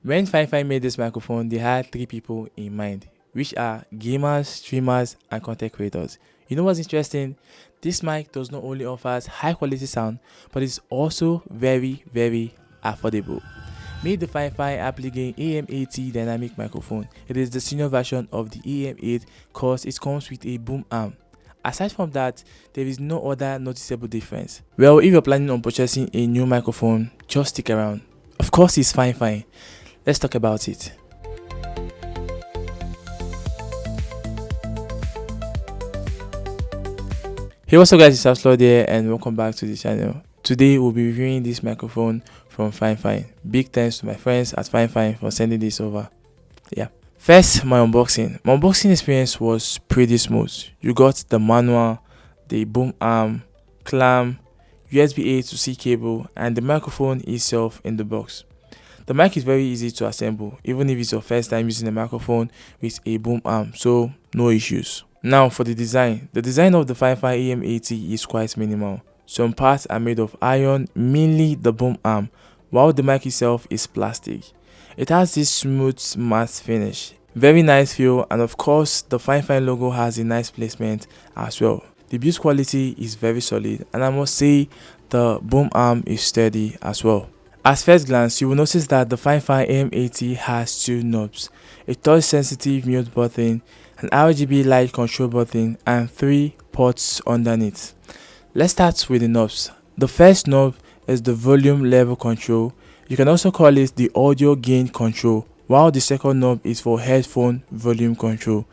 When Fifine made this microphone, they had three people in mind, which are gamers, streamers, and content creators. You know what's interesting? This mic does not only offers high quality sound, but it's also very, very affordable. Made the Fifine AmpliGame AM8T dynamic microphone. It is the senior version of the AM8 cause it comes with a boom arm. Aside from that, there is no other noticeable difference. Well, if you're planning on purchasing a new microphone, just stick around. Of course, it's fine. Let's talk about it. Hey, what's up guys, it's Shoutout here and welcome back to the channel. Today we'll be reviewing this microphone from Fifine. Big thanks to my friends at Fifine for sending this over. Yeah. First, my unboxing. My unboxing experience was pretty smooth. You got the manual, the boom arm, clamp, USB A to C cable, and the microphone itself in the box. The mic is very easy to assemble, even if it's your first time using a microphone with a boom arm, so no issues. Now for the design. The design of the Fifine AM8T is quite minimal. Some parts are made of iron, mainly the boom arm, while the mic itself is plastic. It has this smooth matte finish, very nice feel, and of course the Fifine logo has a nice placement as well. The build quality is very solid, and I must say the boom arm is sturdy as well. At first glance, you will notice that the Fifine AM8T has two knobs, a touch-sensitive mute button, an RGB light control button, and 3 ports underneath. Let's start with the knobs. The first knob is the volume level control. You can also call it the audio gain control, while the second knob is for headphone volume control.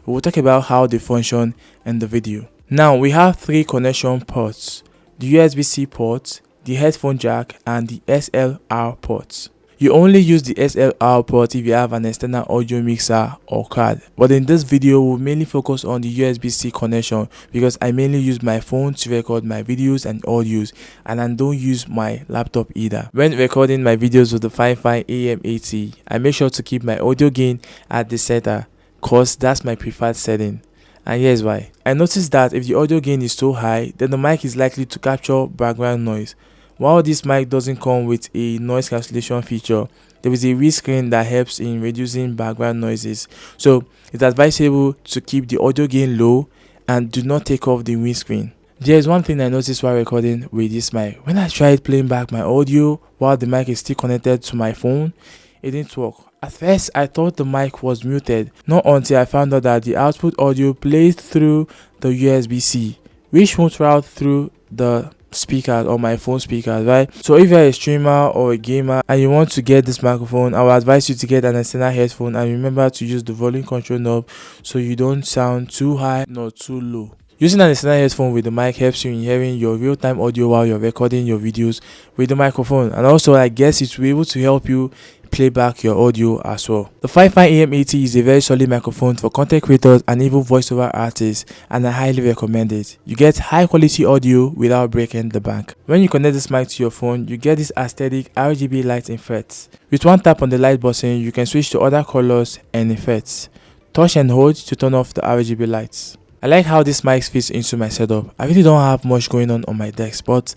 We will talk about how they function in the video. Now we have 3 connection ports, the USB-C port, the headphone jack, and the SLR port. You only use the SLR port if you have an external audio mixer or card, but in this video we'll mainly focus on the USB-C connection because I mainly use my phone to record my videos and audios, and I don't use my laptop either. When recording my videos with the Fifine AM8T, I make sure to keep my audio gain at the center cause that's my preferred setting. And here's why. I noticed that if the audio gain is so high, then the mic is likely to capture background noise. While this mic doesn't come with a noise cancellation feature, there is a windscreen that helps in reducing background noises. So it's advisable to keep the audio gain low and do not take off the windscreen. There is one thing I noticed while recording with this mic. When I tried playing back my audio while the mic is still connected to my phone, it didn't work. At first, I thought the mic was muted, not until I found out that the output audio plays through the USB-C, which won't route through the speakers or my phone speakers, right? So if you're a streamer or a gamer and you want to get this microphone, I would advise you to get an external headphone and remember to use the volume control knob so you don't sound too high nor too low. Using an external headphone with the mic helps you in hearing your real-time audio while you're recording your videos with the microphone, and also I guess it will be able to help you play back your audio as well. The Fifine AM8T is a very solid microphone for content creators and even voiceover artists, and I highly recommend it. You get high quality audio without breaking the bank. When you connect this mic to your phone, you get this aesthetic RGB light effects. With one tap on the light button, you can switch to other colors and effects. Touch and hold to turn off the RGB lights. I like how this mic fits into my setup. I really don't have much going on my desk, but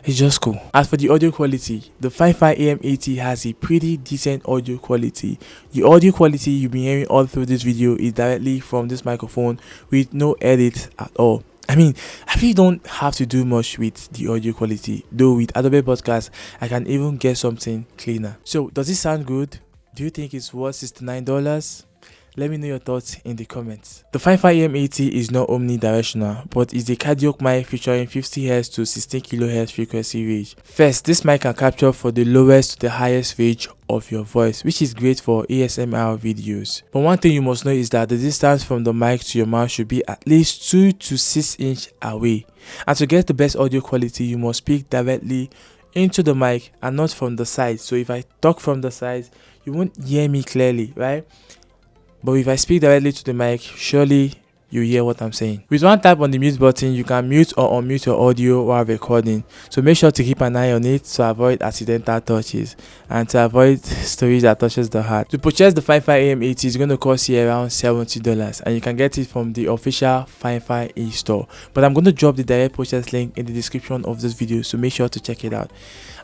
it's just cool. As for the audio quality, the Fifine AM8T has a pretty decent audio quality. The audio quality you've been hearing all through this video is directly from this microphone with no edit at all. I mean, I really don't have to do much with the audio quality, though with Adobe Podcast, I can even get something cleaner. So, does it sound good? Do you think it's worth $69? Let me know your thoughts in the comments. The Fifine AM8T is not omnidirectional, but is a Cardioid mic featuring 50Hz to 16 kHz frequency range. First, this mic can capture for the lowest to the highest range of your voice, which is great for ASMR videos. But one thing you must know is that the distance from the mic to your mouth should be at least 2 to 6 inches away. And to get the best audio quality, you must speak directly into the mic and not from the side. So if I talk from the side, you won't hear me clearly, right? But if I speak directly to the mic, surely you hear what I'm saying. With one tap on the mute button, you can mute or unmute your audio while recording. So make sure to keep an eye on it to avoid accidental touches and to avoid storage that touches the heart. To purchase the Fifine AM8T is going to cost you around $70, and you can get it from the official Fifine e-store. But I'm going to drop the direct purchase link in the description of this video, so make sure to check it out.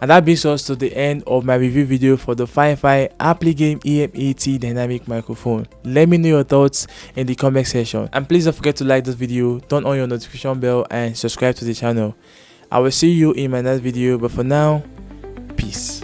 And that brings us to the end of my review video for the Fifine AmpliGame AM8T dynamic microphone. Let me know your thoughts in the comment section, and please don't forget to like this video, turn on your notification bell, and subscribe to the channel. I will see you in my next video, but for now, peace.